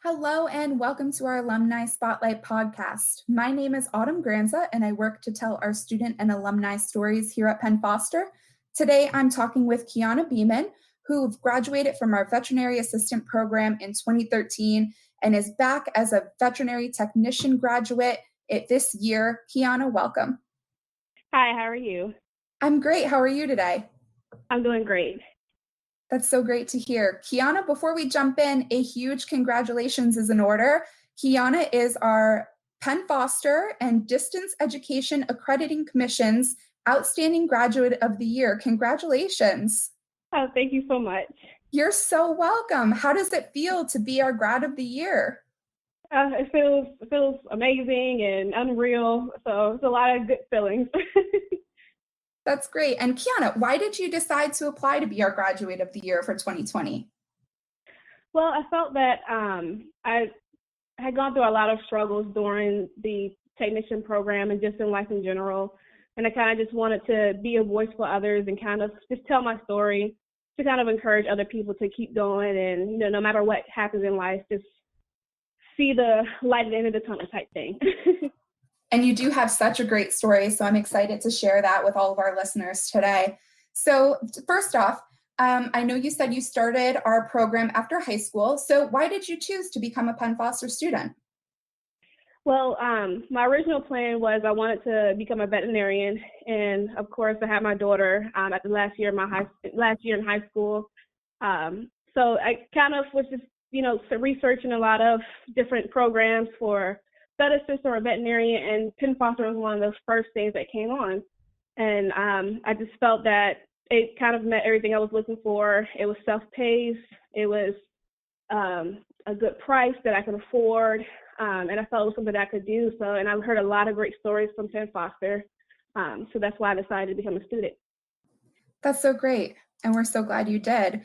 Hello and welcome to our Alumni Spotlight podcast. My name is Autumn Granza and I work to tell our student and alumni stories here at Penn Foster. Today I'm talking with Keyana Beamon, who graduated from our veterinary assistant program in 2013 and is back as a veterinary technician graduate this year. Keyana, welcome. Hi, how are you? I'm great. How are you today? I'm doing great. That's so great to hear. Keyana, before we jump in, a huge congratulations is in order. Keyana is our Penn Foster and Distance Education Accrediting Commission's Outstanding Graduate of the Year. Congratulations. Oh, thank you so much. You're so welcome. How does it feel to be our grad of the year? It feels amazing and unreal. So it's a lot of good feelings. That's great. And Keyana, why did you decide to apply to be our graduate of the year for 2020? Well, I felt that I had gone through a lot of struggles during the technician program and just in life in general. And I kind of just wanted to be a voice for others and kind of just tell my story to kind of encourage other people to keep going. And, you know, no matter what happens in life, just see the light at the end of the tunnel type thing. And you do have such a great story, so I'm excited to share that with all of our listeners today. So first off, I know you said you started our program after high school. So why did you choose to become a Penn Foster student? Well, my original plan was I wanted to become a veterinarian, and of course, I had my daughter at the last year in high school. So I kind of was just, researching a lot of different programs for vet assistant or veterinarian, and Penn Foster was one of those first things that came on. And I just felt that it kind of met everything I was looking for. It was self-paced. It was a good price that I could afford. And I felt it was something that I could do. So, and I've heard a lot of great stories from Penn Foster. So that's why I decided to become a student. That's so great. And we're so glad you did.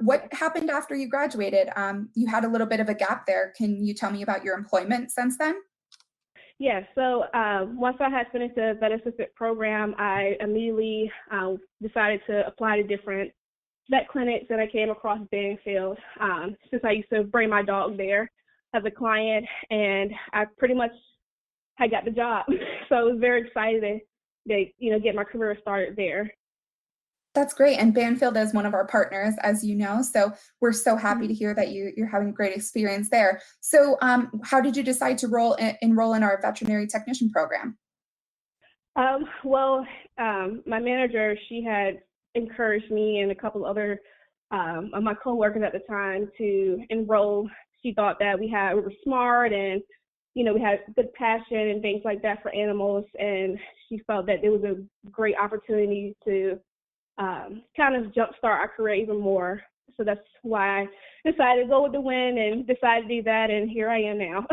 What happened after you graduated? You had a little bit of a gap there. Can you tell me about your employment since then? Yeah, so once I had finished the vet assistant program, I immediately decided to apply to different vet clinics that I came across Banfield, since I used to bring my dog there as a client, and I pretty much had got the job. So I was very excited to get my career started there. That's great. And Banfield is one of our partners, as you know. So we're so happy to hear that you're having a great experience there. So how did you decide to enroll in our veterinary technician program? My manager, she had encouraged me and a couple other of my coworkers at the time to enroll. She thought that we were smart and, we had good passion and things like that for animals. And she felt that it was a great opportunity to kind of jumpstart our career even more. So that's why I decided to go with the wind and decided to do that. And here I am now.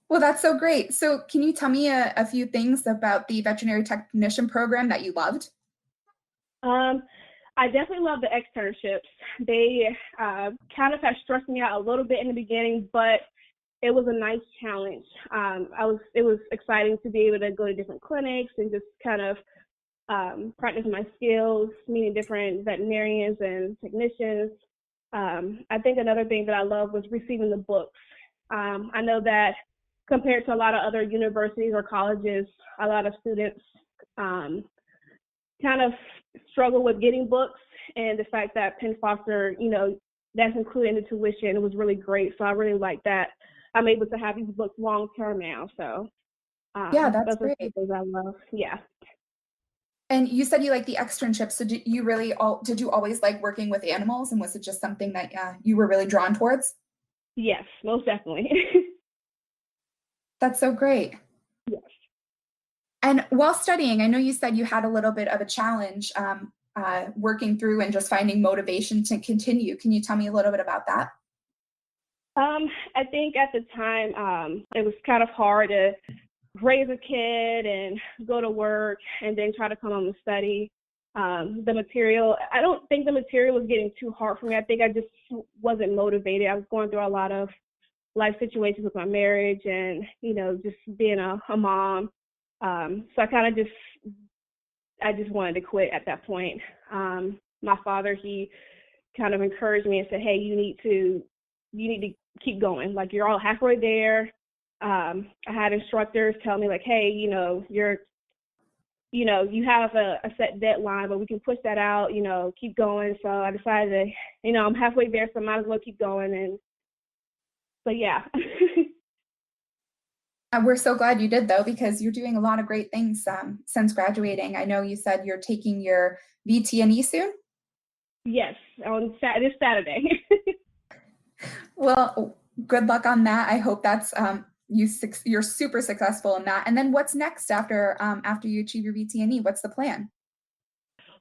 Well, that's so great. So can you tell me a few things about the veterinary technician program that you loved? I definitely love the externships. They kind of had stressed me out a little bit in the beginning, but it was a nice challenge. It was exciting to be able to go to different clinics and just kind of practice my skills, meeting different veterinarians and technicians. I think another thing that I love was receiving the books. I know that compared to a lot of other universities or colleges, a lot of students kind of struggle with getting books, and the fact that Penn Foster, that's included in the tuition, was really great. So I really like that I'm able to have these books long term now. So yeah, that's great. Things I love. Yeah. And you said you like the externships. So did you always like working with animals, and was it just something that you were really drawn towards? Yes, most definitely. That's so great. Yes. And while studying, I know you said you had a little bit of a challenge working through and just finding motivation to continue. Can you tell me a little bit about that? I think at the time it was kind of hard to raise a kid and go to work and then try to come home and study. The material, I don't think the material was getting too hard for me. I think I just wasn't motivated. I was going through a lot of life situations with my marriage and, just being a mom. So I kind of I just wanted to quit at that point. My father, he kind of encouraged me and said, hey, you need to you need to keep going. Like, you're all halfway there. I had instructors tell me, like, hey, you have a set deadline, but we can push that out, keep going. So I decided to, I'm halfway there, so I might as well keep going. And so, yeah. We're so glad you did, though, because you're doing a lot of great things since graduating. I know you said you're taking your VT&E soon. Yes, on this Saturday. Well, good luck on that. I hope that's you're super successful in that. And then what's next after you achieve your VT&E? What's the plan?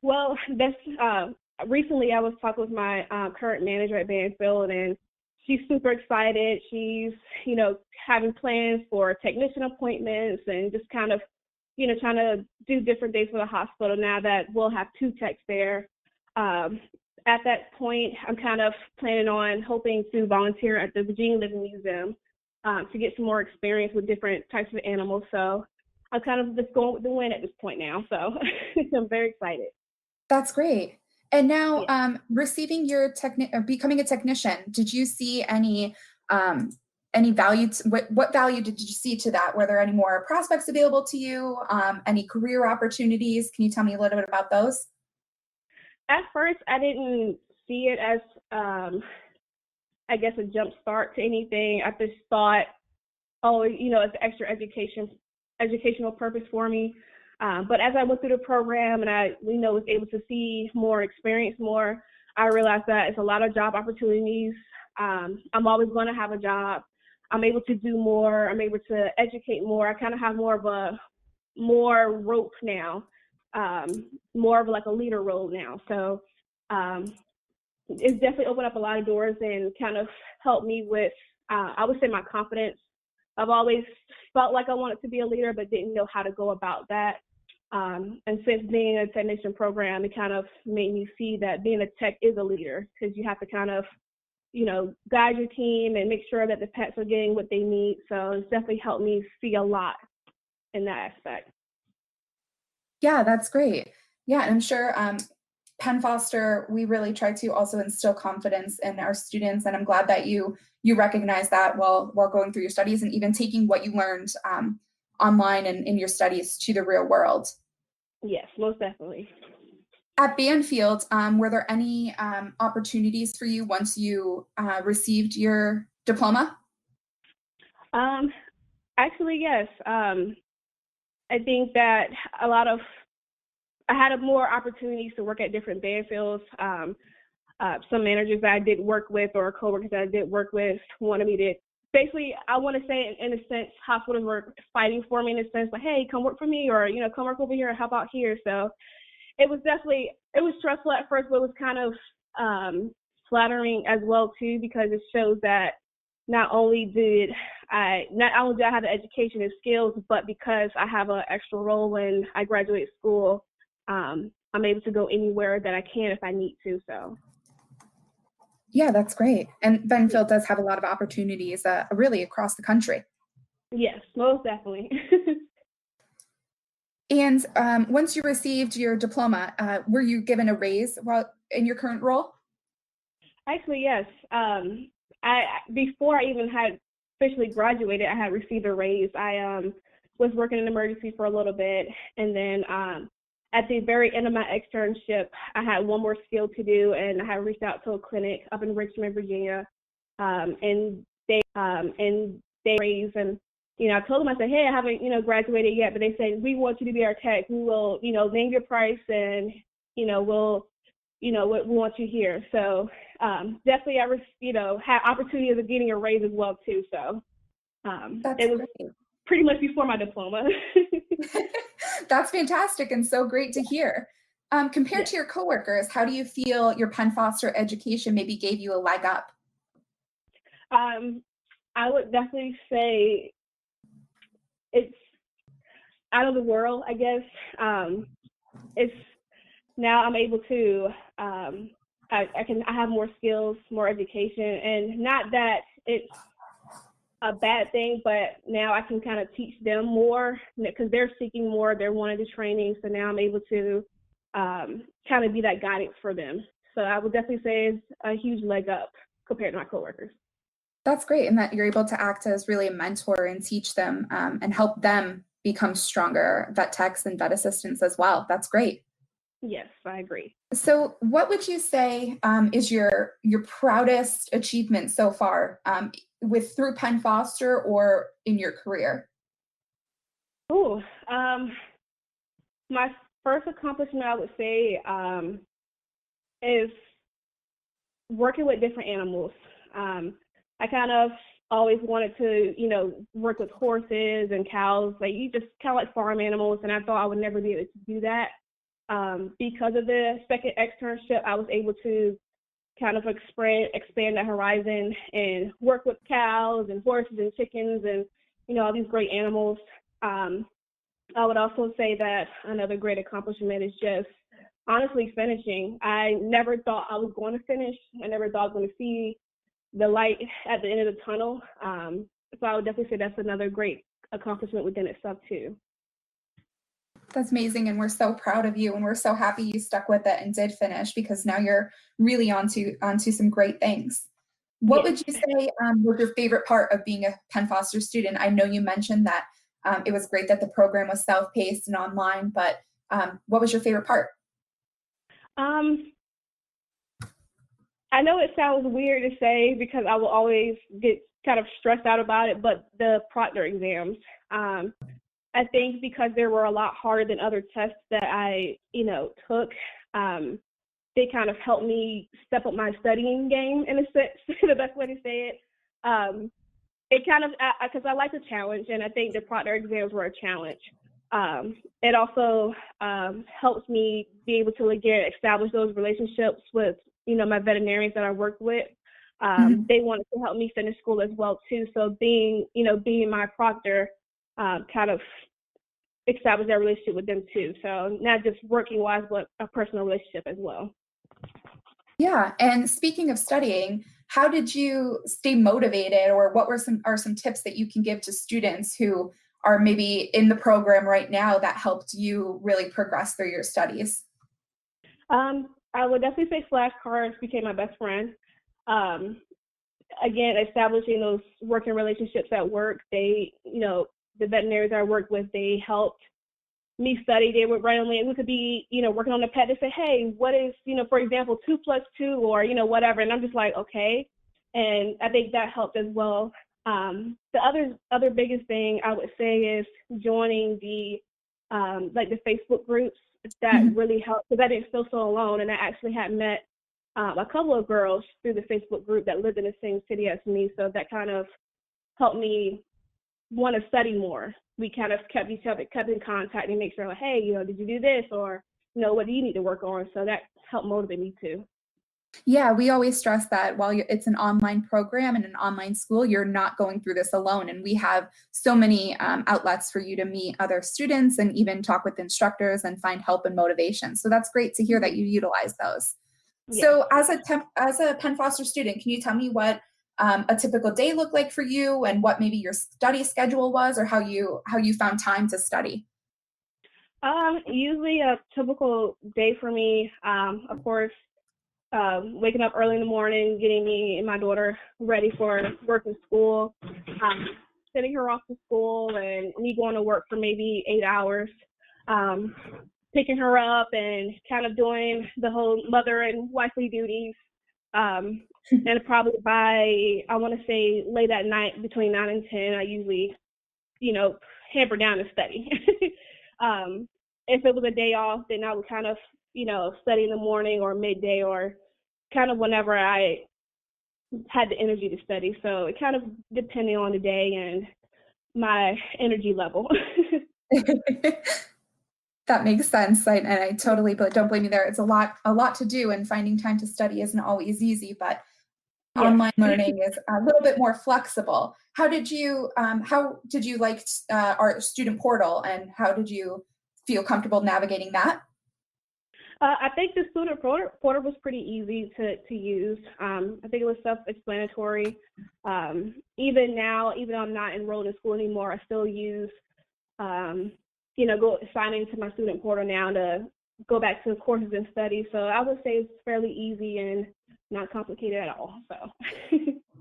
Well, that's recently I was talking with my current manager at Banfield, and she's super excited. She's, having plans for technician appointments and just kind of, trying to do different things for the hospital now that we'll have 2 techs there. At that point, I'm kind of planning on hoping to volunteer at the Virginia Living Museum to get some more experience with different types of animals. So I'm kind of just going with the wind at this point now. So I'm very excited. That's great. And now, Yeah. receiving your becoming a technician, did you see any value? What value did you see to that? Were there any more prospects available to you? Any career opportunities? Can you tell me a little bit about those? At first, I didn't see it as, I guess, a jump start to anything. I just thought, oh, it's extra educational purpose for me. But as I went through the program and I, was able to see more, experience more, I realized that it's a lot of job opportunities. I'm always going to have a job. I'm able to do more. I'm able to educate more. I kind of have more rope now, more of like a leader role now. So it's definitely opened up a lot of doors and kind of helped me with, I would say, my confidence. I've always felt like I wanted to be a leader, but didn't know how to go about that. And since being in a technician program, it kind of made me see that being a tech is a leader, because you have to kind of, guide your team and make sure that the pets are getting what they need. So it's definitely helped me see a lot in that aspect. Yeah, that's great. Yeah, and I'm sure Penn Foster, we really try to also instill confidence in our students, and I'm glad that you recognize that while going through your studies and even taking what you learned online and in your studies to the real world. Yes, most definitely. At Banfield, were there any opportunities for you once you received your diploma? Actually, yes. I think that I had more opportunities to work at different Banfields. Some managers that I did work with or coworkers that I did work with wanted me to, basically, I want to say, in a sense, hospitals were fighting for me in a sense, like, hey, come work for me, or, come work over here, how about here? So it was stressful at first, but it was kind of flattering as well, too, because it shows that not only did I have the education and skills, but because I have an extra role when I graduate school, I'm able to go anywhere that I can if I need to. So. Yeah, that's great. And Banfield does have a lot of opportunities really across the country. Yes, most definitely. And once you received your diploma, were you given a raise while in your current role? Actually, yes. Before I even had officially graduated, I had received a raise. I was working in emergency for a little bit, and then at the very end of my externship, I had one more skill to do, and I had reached out to a clinic up in Richmond, Virginia, and they raised, and I told them, I said, hey, I haven't graduated yet, but they said, we want you to be our tech. We will name your price, and we want you here. So definitely I had opportunities of getting a raise as well too. So it was great. pretty much before my diploma. That's fantastic and so great to hear. Compared to your coworkers, how do you feel your Penn Foster education maybe gave you a leg up? I would definitely say it's out of the world, I guess. It's now I'm able to I have more skills, more education, and not that it's a bad thing, but now I can kind of teach them more because they're seeking more, they're wanting the training, so now I'm able to kind of be that guidance for them. So I would definitely say it's a huge leg up compared to my coworkers. That's great, and that you're able to act as really a mentor and teach them and help them become stronger vet techs and vet assistants as well. That's great. Yes, I agree. So, what would you say is your proudest achievement so far, with through Penn Foster or in your career? Oh, my first accomplishment I would say is working with different animals. I kind of always wanted to, work with horses and cows, like you just kind of like farm animals, and I thought I would never be able to do that. Because of the second externship, I was able to kind of expand the horizon and work with cows and horses and chickens and, all these great animals. I would also say that another great accomplishment is just honestly finishing. I never thought I was going to finish. I never thought I was going to see the light at the end of the tunnel. So I would definitely say that's another great accomplishment within itself too. That's amazing, and we're so proud of you, and we're so happy you stuck with it and did finish because now you're really onto some great things. What Yes. would you say was your favorite part of being a Penn Foster student? I know you mentioned that it was great that the program was self-paced and online, but what was your favorite part? Um, I know it sounds weird to say because I will always get kind of stressed out about it, but the proctor exams. I think because they were a lot harder than other tests that I, took, they kind of helped me step up my studying game in a sense, the best way to say it. It kind of, because I like a challenge, and I think the proctor exams were a challenge. It also helps me be able to, again, establish those relationships with, my veterinarians that I work with. They wanted to help me finish school as well, too. So being my proctor, kind of establish that relationship with them too. So not just working wise, but a personal relationship as well. Yeah, and speaking of studying, how did you stay motivated, or what were some tips that you can give to students who are maybe in the program right now that helped you really progress through your studies? I would definitely say flashcards became my best friend. Again, establishing those working relationships at work, the veterinarians I worked with, they helped me study. They would randomly, we could be, working on the pet. They say, hey, what is, for example, 2 + 2 or, whatever. And I'm just like, okay. And I think that helped as well. The other biggest thing I would say is joining the Facebook groups. That really helped because I didn't feel so alone. And I actually had met a couple of girls through the Facebook group that lived in the same city as me. So that kind of helped me want to study more. We kind of kept in contact and make sure, like, hey, did you do this, or what do you need to work on? So that helped motivate me too. Yeah, we always stress that while it's an online program and an online school, you're not going through this alone. And we have so many outlets for you to meet other students and even talk with instructors and find help and motivation. So that's great to hear that you utilize those. Yes. So as a Penn Foster student, can you tell me what a typical day looked like for you, and what maybe your study schedule was, or how you found time to study? Usually a typical day for me, of course, waking up early in the morning, getting me and my daughter ready for work and school, sending her off to school, and me going to work for maybe 8 hours, picking her up and kind of doing the whole mother and wifely duties. And probably by, I want to say, late at night, between 9 and 10, I usually, hamper down and study. If it was a day off, then I would kind of, study in the morning or midday or kind of whenever I had the energy to study. So it kind of depending on the day and my energy level. That makes sense. And I totally, but don't blame me there. It's a lot to do, and finding time to study isn't always easy, but Yes. online learning is a little bit more flexible. How did you like our student portal, and how did you feel comfortable navigating that? I think the student portal was pretty easy to use. I think it was self-explanatory. Even now, even though I'm not enrolled in school anymore, I still use, go sign into my student portal now to go back to courses and study. So I would say it's fairly easy and not complicated at all. So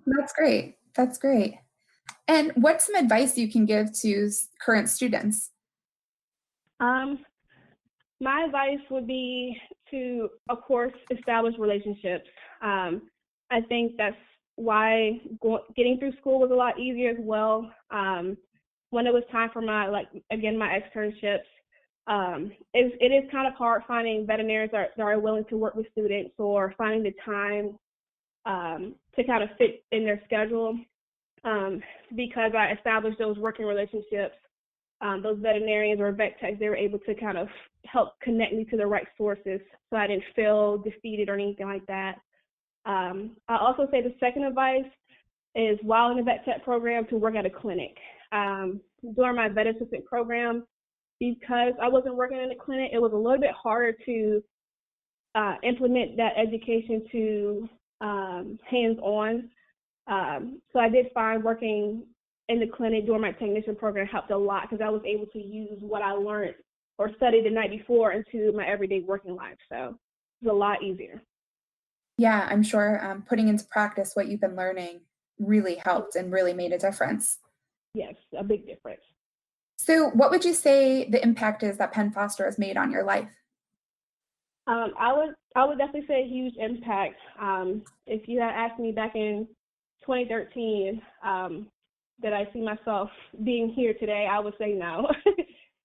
That's great. That's great. And what's some advice you can give to current students? My advice would be to, of course, establish relationships. I think that's why getting through school was a lot easier as well. When it was time for my externships, it is kind of hard finding veterinarians that are willing to work with students or finding the time to kind of fit in their schedule. Because I established those working relationships, those veterinarians or vet techs, they were able to kind of help connect me to the right sources so I didn't feel defeated or anything like that. I also say the second advice is while in the vet tech program to work at a clinic. During my vet assistant program, because I wasn't working in a clinic, it was a little bit harder to implement that education to hands-on. So I did find working in the clinic during my technician program helped a lot because I was able to use what I learned or studied the night before into my everyday working life. So it was a lot easier. Yeah, I'm sure putting into practice what you've been learning really helped and really made a difference. Yes, a big difference. So what would you say the impact is that Penn Foster has made on your life? I would definitely say a huge impact. If you had asked me back in 2013 that I see myself being here today, I would say no.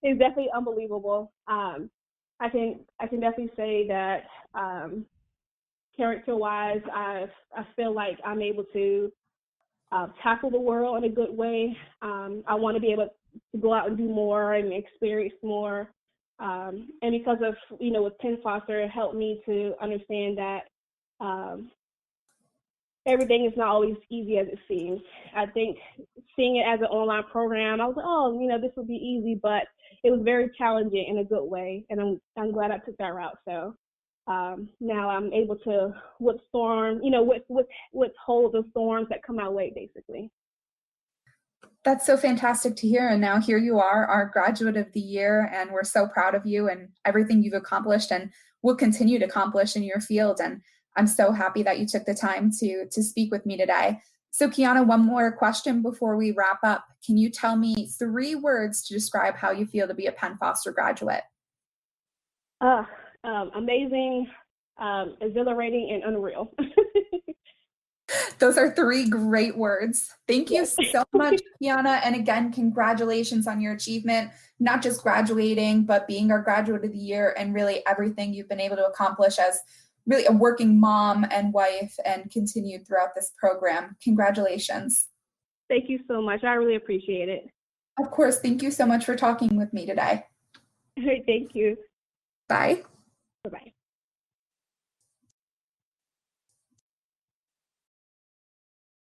It's definitely unbelievable. I can definitely say that character-wise, I feel like I'm able to tackle the world in a good way. I want to be able to go out and do more and experience more. And because of, with Penn Foster, it helped me to understand that everything is not always easy as it seems. I think seeing it as an online program, I was like, oh, this would be easy, but it was very challenging in a good way. And I'm glad I took that route. So now I'm able to withstand the storms that come my way, basically. That's so fantastic to hear. And now here you are, our graduate of the year, and we're so proud of you and everything you've accomplished and will continue to accomplish in your field. And I'm so happy that you took the time to speak with me today. So Keyana, one more question before we wrap up. Can you tell me 3 words to describe how you feel to be a Penn Foster graduate? Amazing, exhilarating, and unreal. Those are 3 great words. Thank you so much, Keyana. And again, congratulations on your achievement, not just graduating, but being our graduate of the year and really everything you've been able to accomplish as really a working mom and wife and continued throughout this program. Congratulations. Thank you so much. I really appreciate it. Of course. Thank you so much for talking with me today. Thank you. Bye. Bye-bye.